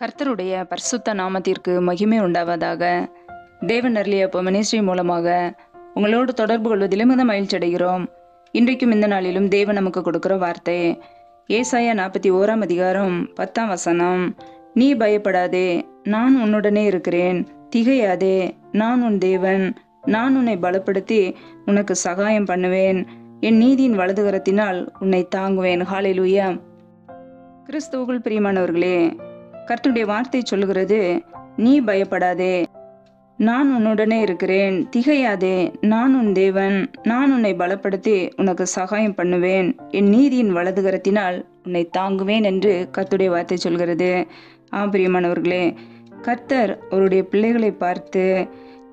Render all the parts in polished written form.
கர்த்தருடைய பரிசுத்த நாமத்திற்கு மகிமை உண்டாவதாக. தேவன் அருளிய மினிஸ்ட்ரி மூலமாக உங்களோடு தொடர்பு கொள்வதிலும் மிக மகிழ்ச்சி அடைகிறோம். இன்றைக்கும் இந்த நாளிலும் தேவன் நமக்கு கொடுக்கிற வார்த்தை ஏசாயா 41 அதிகாரம் 10 நீ பயப்படாதே, நான் உன்னுடனே இருக்கிறேன். திகையாதே, நான் உன் தேவன். நான் உன்னை பலப்படுத்தி உனக்கு சகாயம் பண்ணுவேன். என் நீதியின் வலதுகரத்தினால் உன்னை தாங்குவேன். ஹல்லேலூயா. கிறிஸ்துவுக்குள் பிரியமானவர்களே, கர்த்தருடைய வார்த்தை சொல்லுகிறது, நீ பயப்படாதே, நான் உன்னுடனே இருக்கிறேன். திகையாதே, நான் உன் தேவன். நான் உன்னை பலப்படுத்தி உனக்கு சகாயம் பண்ணுவேன். என் நீதியின் வலதுகரத்தினால் உன்னை தாங்குவேன் என்று கர்த்தருடைய வார்த்தை சொல்கிறது. பிரியமானவர்களே, கர்த்தர் அவருடைய பிள்ளைகளை பார்த்து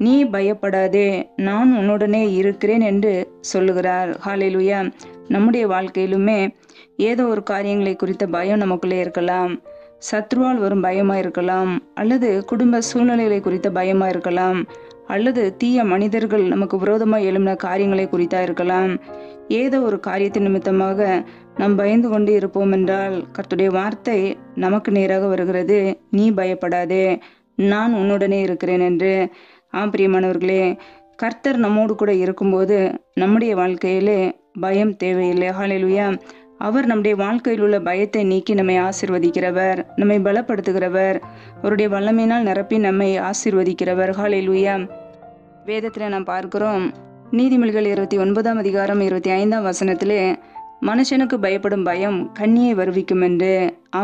நீ பயப்படாதே, நான் உன்னுடனே இருக்கிறேன் என்று சொல்லுகிறார். ஹல்லேலூயா. நம்முடைய வாழ்க்கையிலுமே ஏதோ ஒரு காரியங்களை குறித்த பயம் நமக்குள்ளே இருக்கலாம். சத்ருவால் வரும் பயமா இருக்கலாம், அல்லது குடும்ப சூழ்நிலைகளை குறித்த பயமா இருக்கலாம், அல்லது தீய மனிதர்கள் நமக்கு விரோதமாக எழும்பின காரியங்களை குறித்தா இருக்கலாம். ஏதோ ஒரு காரியத்தின் நிமித்தமாக நாம் பயந்து கொண்டு இருப்போம் என்றால் கர்த்தருடைய வார்த்தை நமக்கு நேராக வருகிறது, நீ பயப்படாதே, நான் உன்னுடனே இருக்கிறேன் என்று. பிரியமானவர்களே, கர்த்தர் நம்மோடு கூட இருக்கும்போது நம்முடைய வாழ்க்கையிலே பயம் தேவையில்லை. ஹல்லேலூயா. அவர் நம்முடைய வாழ்க்கையில் உள்ள பயத்தை நீக்கி நம்மை ஆசீர்வதிக்கிறவர், நம்மை பலப்படுத்துகிறவர், அவருடைய வல்லமையினால் நிரப்பி நம்மை ஆசீர்வதிக்கிறவர். ஹல்லேலூயா. வேதத்தில் நாம் பார்க்கிறோம், நீதிமொழிகள் 29 அதிகாரம் 25 மனுஷனுக்கு பயப்படும் பயம் கண்ணியை வருவிக்கும் என்று.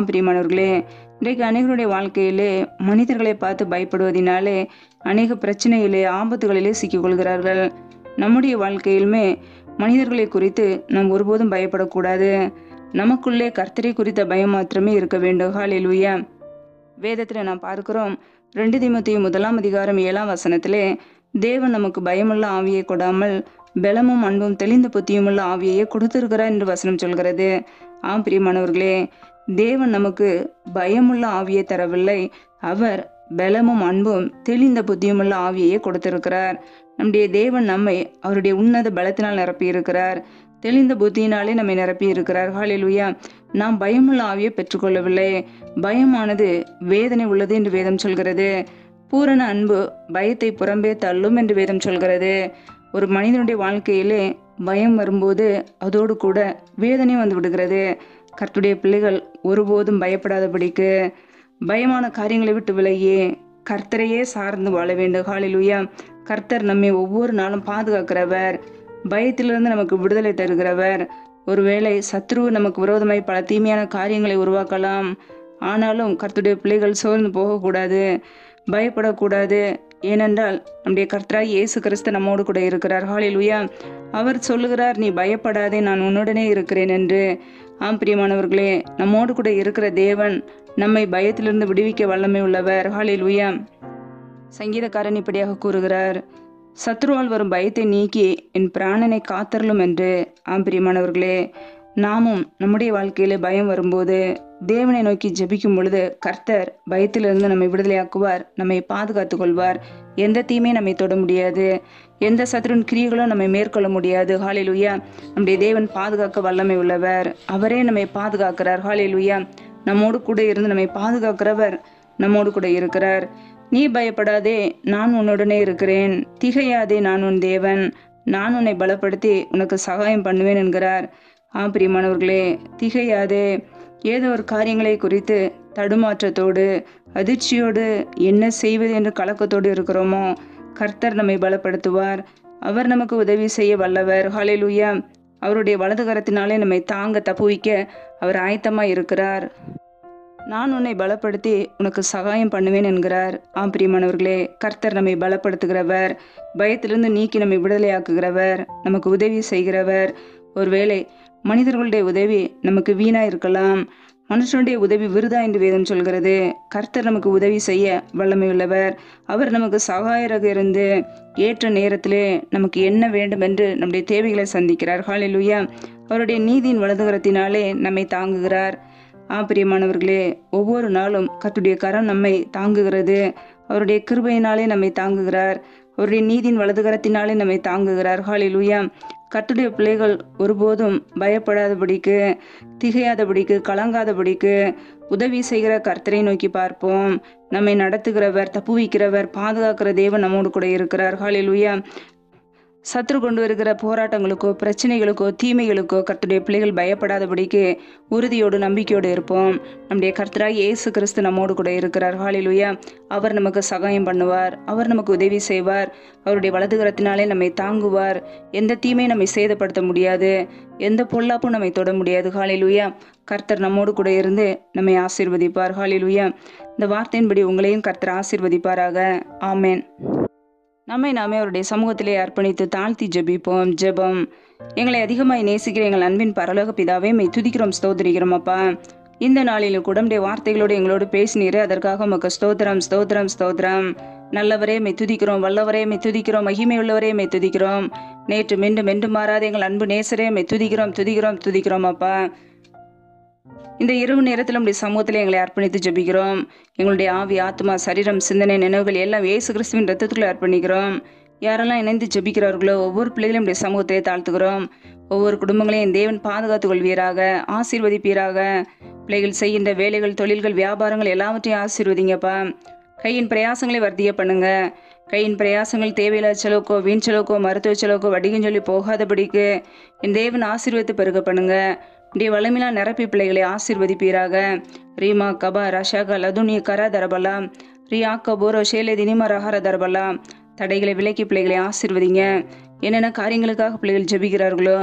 பிரியமானவர்களே, இன்றைக்கு அநேகருடைய வாழ்க்கையிலே மனிதர்களை பார்த்து பயப்படுவதனாலே அநேக பிரச்சனையிலே ஆபத்துகளிலே சிக்கிக்கொள்கிறார்கள். நம்முடைய வாழ்க்கையிலுமே மனிதர்களை குறித்து நாம் ஒருபோதும் பயப்படக்கூடாது. நமக்குள்ளே கர்த்தரை குறித்த பயம் மாத்திரமே இருக்க வேண்டும். ஹல்லேலூயா. வேதத்தில் நாம் பார்க்கிறோம், 2 தீமோத்தேயு 1 அதிகாரம் 7 தேவன் நமக்கு பயமுள்ள ஆவியை கொடாமல் பலமும் அன்பும் தெளிந்த புத்தியுமுள்ள ஆவியையே கொடுத்திருக்கிறார் என்று வசனம் சொல்கிறது. பிரியமானவர்களே, தேவன் நமக்கு பயமுள்ள ஆவியை தரவில்லை, அவர் பலமும் அன்பும் தெளிந்த புத்தியுமுள்ள ஆவியையே கொடுத்திருக்கிறார். நம்முடைய தேவன் நம்மை அவருடைய உன்னத பலத்தினால் நிரப்பி இருக்கிறார், தெளிந்த புத்தியினாலே நம்மை நிரப்பி இருக்கிறார். ஹல்லேலூயா. நாம் பயமுள்ள ஆவியை பெற்றுக்கொள்ளவில்லை. பயமானது வேதனை உள்ளது என்று வேதம் சொல்கிறது. பூரண அன்பு பயத்தை புறம்பே தள்ளும் என்று வேதம் சொல்கிறது. ஒரு மனிதனுடைய வாழ்க்கையிலே பயம் வரும்போது அதோடு கூட வேதனை வந்து விடுகிறது. கர்த்தருடைய பிள்ளைகள் ஒருபோதும் பயப்படாதபடிக்கு பயமான காரியங்களை விட்டு விலகி கர்த்தரையே சார்ந்து வாழ வேண்டும். ஹல்லேலூயா. கர்த்தர் நம்மை ஒவ்வொரு நாளும் பாதுகாக்கிறவர், பயத்திலிருந்து நமக்கு விடுதலை தருகிறவர். ஒருவேளை சத்ரு நமக்கு விரோதமாய் பல தீமையான காரியங்களை உருவாக்கலாம். ஆனாலும் கர்த்தருடைய பிள்ளைகள் சோர்ந்து போகக்கூடாது, பயப்படக்கூடாது. ஏனென்றால் நம்முடைய கர்த்தராய் இயேசு கிறிஸ்து நம்மோடு கூட இருக்கிறார். ஹல்லேலூயா. அவர் சொல்லுகிறார், நீ பயப்படாதே, நான் உன்னுடனே இருக்கிறேன் என்று. பிரியமானவர்களே, நம்மோடு கூட இருக்கிற தேவன் நம்மை பயத்திலிருந்து விடுவிக்க வல்லமை உள்ளவர். ஹல்லேலூயா. சங்கீதக்காரன் இப்படியாக கூறுகிறார், சத்ருவால் வரும் பயத்தை நீக்கி என் பிராணனை காத்தருளும் என்று. பிரியமானவர்களே, நாமும் நம்முடைய வாழ்க்கையில பயம் வரும்போது தேவனை நோக்கி ஜெபிக்கும் பொழுது கர்த்தர் பயத்திலிருந்து நம்மை விடுதலையாக்குவார், நம்மை பாதுகாத்து கொள்வார். எந்த தீமையும் நம்மை தொட முடியாது, எந்த சத்ருவின் கிரியைகளும் நம்மை மேற்கொள்ள முடியாது. ஹல்லேலூயா. நம்முடைய தேவன் பாதுகாக்க வல்லமை உள்ளவர், அவரே நம்மை பாதுகாக்கிறார். ஹல்லேலூயா. நம்மோடு கூட இருந்து நம்மை பாதுகாக்கிறவர் நம்மோடு கூட இருக்கிறார். நீ பயப்படாதே, நான் உன்னுடனே இருக்கிறேன். திகையாதே, நான் உன் தேவன். நான் உன்னை பலப்படுத்தி உனக்கு சகாயம் பண்ணுவேன் என்கிறார். பிரியமானவர்களே, திகையாதே. ஏதோ ஒரு காரியங்களை குறித்து தடுமாற்றத்தோடு அதிர்ச்சியோடு என்ன செய்வது என்று கலக்கத்தோடு இருக்கிறோமோ, கர்த்தர் நம்மை பலப்படுத்துவார். அவர் நமக்கு உதவி செய்ய வல்லவர். ஹல்லேலூயா. அவருடைய வலது கரத்தினாலே நம்மை தாங்க தப்புவிக்க அவர் ஆயத்தமாய் இருக்கிறார். நான் உன்னை பலப்படுத்தி உனக்கு சகாயம் பண்ணுவேன் என்கிறார். பிரியமானவர்களே, கர்த்தர் நம்மை பலப்படுத்துகிறவர், பயத்திலிருந்து நீக்கி நம்மை விடுதலையாக்குகிறவர், நமக்கு உதவி செய்கிறவர். ஒருவேளை மனிதர்களுடைய உதவி நமக்கு வீணா இருக்கலாம், மனுஷனுடைய உதவி விருதா என்று வேதம் சொல்கிறது. கர்த்தர் நமக்கு உதவி செய்ய வல்லமை உள்ளவர். அவர் நமக்கு சகாயராக இருந்து ஏற்ற நேரத்திலே நமக்கு என்ன வேண்டும் என்று நம்முடைய தேவைகளை சந்திக்கிறார். ஹல்லேலூயா. அவருடைய நீதியின் வலதுகரத்தினாலே நம்மை தாங்குகிறார். பிரியமானவர்களே, ஒவ்வொரு நாளும் கர்த்தருடைய கரம் நம்மை தாங்குகிறது. அவருடைய கிருபையினாலே நம்மை தாங்குகிறார். அவருடைய நீதியின் வலதுகரத்தினாலே நம்மை தாங்குகிறார். ஹல்லேலூயா. கர்த்தருடைய பிள்ளைகள் ஒருபோதும் பயப்படாதபடிக்கு, திகையாதபடிக்கு, கலங்காதபடிக்கு உதவி செய்கிற கர்த்தரை நோக்கி பார்ப்போம். நம்மை நடத்துகிறவர், தப்புவிக்கிறவர், பாதுகாக்கிற தேவன் நம்மோடு கூட இருக்கிறார். ஹல்லேலூயா. சத்துரு கொண்டு வருகிற போராட்டங்களுக்கோ பிரச்சனைகளுக்கோ தீமைகளுக்கோ கர்த்தருடைய பிள்ளைகள் பயப்படாதபடிக்கு உறுதியோடு நம்பிக்கையோடு இருப்போம். நம்முடைய கர்த்தராகிய இயேசு கிறிஸ்து நம்மோடு கூட இருக்கிறார். ஹல்லேலூயா. அவர் நமக்கு சகாயம் பண்ணுவார். அவர் நமக்கு உதவி செய்வார். அவருடைய வலதுகரத்தினாலே நம்மை தாங்குவார். எந்த தீமையும் நம்மை சேதப்படுத்த முடியாது. எந்த பொல்லாப்பும் நம்மை தொட முடியாது. ஹல்லேலூயா. கர்த்தர் நம்மோடு கூட இருந்து நம்மை ஆசீர்வதிப்பார். ஹல்லேலூயா. இந்த வார்த்தையின்படி உங்களையும் கர்த்தர் ஆசீர்வதிப்பாராக. ஆமேன். நாமே அவருடைய சமூகத்திலே அர்ப்பணித்து தாழ்த்தி ஜெபிப்போம். ஜெபம். எங்களை அதிகமாய் நேசிக்கிற எங்கள் அன்பின் பரலோக பிதாவே, மெய் துதிக்கிறோம், ஸ்தோத்திரிக்கிறோம் அப்பா. இந்த நாளிலும் கூட உம்முடைய வார்த்தைகளோடு எங்களோடு பேசினீரே, அதற்காக உமக்கு ஸ்தோத்திரம், ஸ்தோத்திரம், ஸ்தோத்திரம். நல்லவரே மெய் துதிக்கிறோம், வல்லவரே மெய் துதிக்கிறோம், மகிமை உள்ளவரே மெய் துதிக்கிறோம். நேற்று மீண்டும் என்றும் மாறாத எங்கள் அன்பு நேசரே மெய் துதிக்கிறோம், துதிக்கிறோம், துதிக்கிறோம் அப்பா. இந்த இரவு நேரத்தில் நம்முடைய சமூகத்தில் எங்களை அர்ப்பணித்து ஜெபிக்கிறோம். எங்களுடைய ஆவி, ஆத்மா, சரீரம், சிந்தனை, நினைவுகள் எல்லாம் இயேசு கிறிஸ்துவின் ரத்தத்துக்குள்ள அர்ப்பணிக்கிறோம். யாரெல்லாம் இணைந்து ஜெபிக்கிறார்களோ ஒவ்வொரு பிள்ளைகளையும் நம்முடைய சமூகத்தை தாழ்த்துகிறோம். ஒவ்வொரு குடும்பங்களையும் தேவன் பாதுகாத்துக் கொள்வீராக, ஆசீர்வதிப்பீராக. பிள்ளைகள் செய்கின்ற வேலைகள், தொழில்கள், வியாபாரங்கள் எல்லாவற்றையும் ஆசீர்வதிங்கப்பா. கையின் பிரயாசங்களை வர்த்திய பண்ணுங்க. கையின் பிரயாசங்கள் தேவையில்லா செலவுக்கோ வீண் செலவுக்கோ மருத்துவ செலவுக்கோ வடிகன்னு சொல்லி போகாதபடிக்கு என் தேவன் ஆசீர்வதித்து பெருக பண்ணுங்க. உடைய வளமிலா நிரப்பி பிள்ளைகளை ஆசீர்வதிப்பீராக. ரீமா கபா ரஷாக லதுனி கர தரபலா ரியா கபோரோ ஷேலே தினிமா ரஹார தரபலா. தடைகளை விலக்கி பிள்ளைகளை ஆசீர்வதிங்க. என்னென்ன காரியங்களுக்காக பிள்ளைகள் ஜெபிக்கிறார்களோ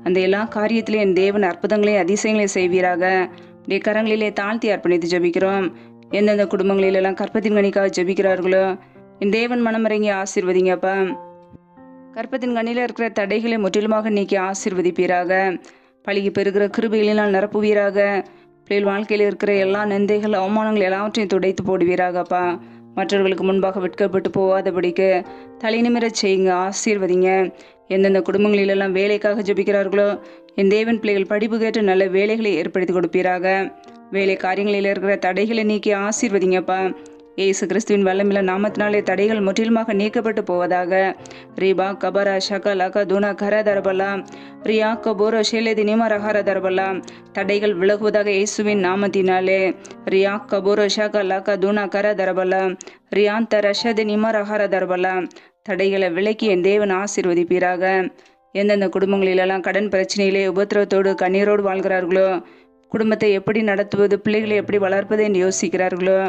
அந்த எல்லா காரியத்திலையும் என் தேவன் அற்புதங்களையும் அதிசயங்களையும் செய்வீராக. உடைய கரங்களிலே தாழ்த்தி அர்ப்பணித்து ஜெபிக்கிறோம். எந்தெந்த குடும்பங்களிலெல்லாம் கற்பத்தின் கனிக்காக ஜெபிக்கிறார்களோ என் தேவன் மனமிறங்கி ஆசீர்வதிங்கப்பா. கற்பத்தின் கண்ணில இருக்கிற தடைகளை முற்றிலுமாக நீக்கி ஆசீர்வதிப்பீராக. பழகி பெறுகிற கிருபைகளினால் நிரப்புவீராக. பிள்ளைகள் வாழ்க்கையில் இருக்கிற எல்லா நிந்தைகள், அவமானங்கள் எல்லாவற்றையும் துடைத்து போடுவீராகப்பா. மற்றவர்களுக்கு முன்பாக வெட்கப்பட்டு போகாதபடிக்கு தலை நிமிரச் செய்யுங்க, ஆசீர்வதிங்க. எந்தெந்த குடும்பங்களிலெல்லாம் வேலைக்காக ஜெபிக்கிறார்களோ என் தேவன் பிள்ளைகள் படிப்பு கேட்டு நல்ல வேலைகளை ஏற்படுத்தி கொடுப்பீராக. வேலை காரியங்களில் இருக்கிற தடைகளை நீக்கி ஆசீர்வதிங்கப்பா. இயேசு கிறிஸ்துவின் வல்லமில்ல நாமத்தினாலே தடைகள் முற்றிலுமாக நீக்கப்பட்டு போவதாக. ரீபா கபரா ஷக லக துனா கர தரபலா ரியா கபோரோ ஷேலேதி நிம ரஹார தரபலா. தடைகள் விலகுவதாக இயேசுவின் நாமத்தினாலே. ரியா கபோரோ ஷக லக துனா கர தரபலா ரியாந்த ரஷதி நிம ரஹார தரபலா. தடைகளை விலக்கி என் தேவன் ஆசீர்வதிப்பீராக. எந்தெந்த குடும்பங்களிலெல்லாம் கடன் பிரச்சனையிலே உபத்திரவத்தோடு கண்ணீரோடு வாழ்கிறார்களோ, குடும்பத்தை எப்படி நடத்துவது, பிள்ளைகளை எப்படி வளர்ப்பது என்று யோசிக்கிறார்களோ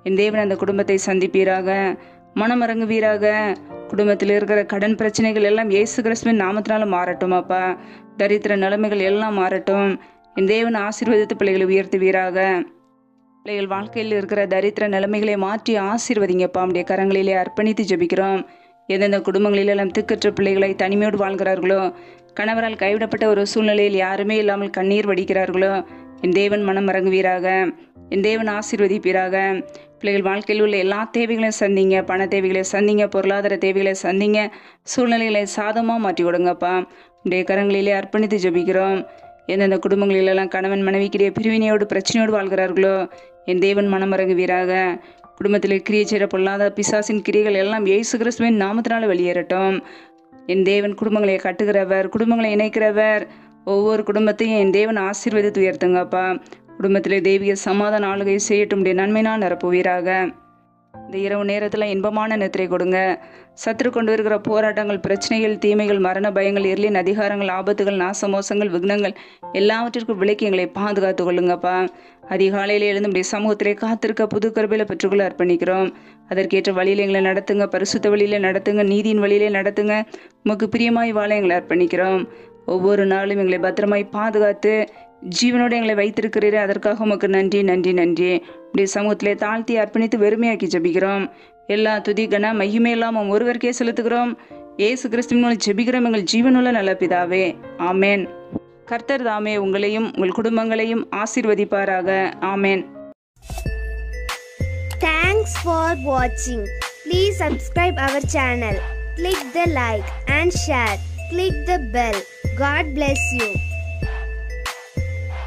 என் தேவன் அந்த குடும்பத்தை சந்திப்பீராக. மனமறங்குவீராக. குடும்பத்தில் இருக்கிற கடன் பிரச்சனைகள் எல்லாம் இயேசு கிறிஸ்துவின் நாமத்தினால மாறட்டும் அப்பா. தரித்திர நிலைமைகள் எல்லாம் மாறட்டும். என் தேவன் ஆசீர்வதித்து பிள்ளைகளை உயர்த்துவீராக. பிள்ளைகள் வாழ்க்கையில் இருக்கிற தரித்திர நிலைமைகளை மாற்றி ஆசீர்வதிங்கப்பா. நம்முடைய கரங்களிலே அர்ப்பணித்து ஜெபிக்கிறோம். எந்தெந்த குடும்பங்களிலெல்லாம் திக்கற்ற பிள்ளைகளை தனிமையோடு வாழ்கிறார்களோ, கணவரால் கைவிடப்பட்ட ஒரு சூழ்நிலையில் யாருமே இல்லாமல் கண்ணீர் வடிக்கிறார்களோ என் தேவன் மனம் இறங்குவீராக. என் தேவன் ஆசீர்வதிப்பீராக. பிள்ளைகள் வாழ்க்கையில் உள்ள எல்லா தேவைகளையும் சந்திங்க. பண தேவைகளை சந்திங்க, பொருளாதார தேவைகளை சந்திங்க, சூழ்நிலைகளை சாதமாக மாற்றி கொடுங்கப்பா. உடைய கரங்களிலே அர்ப்பணித்து ஜெபிக்கிறோம். எந்தெந்த குடும்பங்களிலெல்லாம் கணவன் மனைவிக்கிடையே பிரிவினையோடு பிரச்சனையோடு வாழ்கிறார்களோ என் தேவன் மனமிறங்குவீராக. குடும்பத்திலே கிரியை செய்கிற பொல்லாத பிசாசின் கிரியைகள் எல்லாம் இயேசு கிறிஸ்துவின் நாமத்தினால வெளியேறட்டும். என் தேவன் குடும்பங்களை கட்டுகிறவர், குடும்பங்களை இணைக்கிறவர். ஒவ்வொரு குடும்பத்தையும் என் தேவன் ஆசீர்வதித்து உயர்த்துங்கப்பா. குடும்பத்திலே தெய்வீக சமாதான ஆளுகை செய்யட்டும். நன்மைனால் நிரப்புவீராக. இந்த இரவு நேரத்தில் இன்பமான நித்திரை கொடுங்க. சத்துரு கொண்டு வருகிற போராட்டங்கள், பிரச்சனைகள், தீமைகள், மரண பயங்கள், இருளின் அதிகாரங்கள், ஆபத்துகள், நாசமோசங்கள், விக்னங்கள் எல்லாவற்றிற்கும் விலக்கி எங்களை பாதுகாத்து கொள்ளுங்கப்பா. அதிகாலையில் எழுந்து நம்முடைய சமூகத்திலே காத்திருக்க புது கருபையில பெற்றுக்கொள்ள அர்ப்பணிக்கிறோம். அதற்கேற்ற வழியில் எங்களை நடத்துங்க. பரிசுத்த வழியிலே நடத்துங்க. நீதியின் வழியிலே நடத்துங்க. உமக்கு பிரியமாய் வாழ எங்களை அர்ப்பணிக்கிறோம். ஒவ்வொரு நாளும் எங்களை பத்திரமாய் பாதுகாத்து ஜீவனோடு எங்களை வைத்திருக்கிறீரே, அதற்காக உமக்கு நன்றி, நன்றி, நன்றி. உடைய சமூகத்திலே தாழ்த்தி அர்ப்பணித்து வெறுமையாக்கி ஜெபிக்கிறோம். எல்லா துதி கன மகிமையெல்லாம் ஒருவருக்கே செலுத்துகிறோம். இயேசு கிறிஸ்துவின் மூலம் ஜெபிக்கிறோம் எங்கள் ஜீவனுள்ள நல்ல பிதாவே, ஆமேன். கர்த்தர் தாமே உங்களையும் உங்கள் குடும்பங்களையும் ஆசீர்வதிப்பாராக. ஆமேன். Thanks for watching. Please subscribe our channel. Click the like and share. Click the bell. God bless you.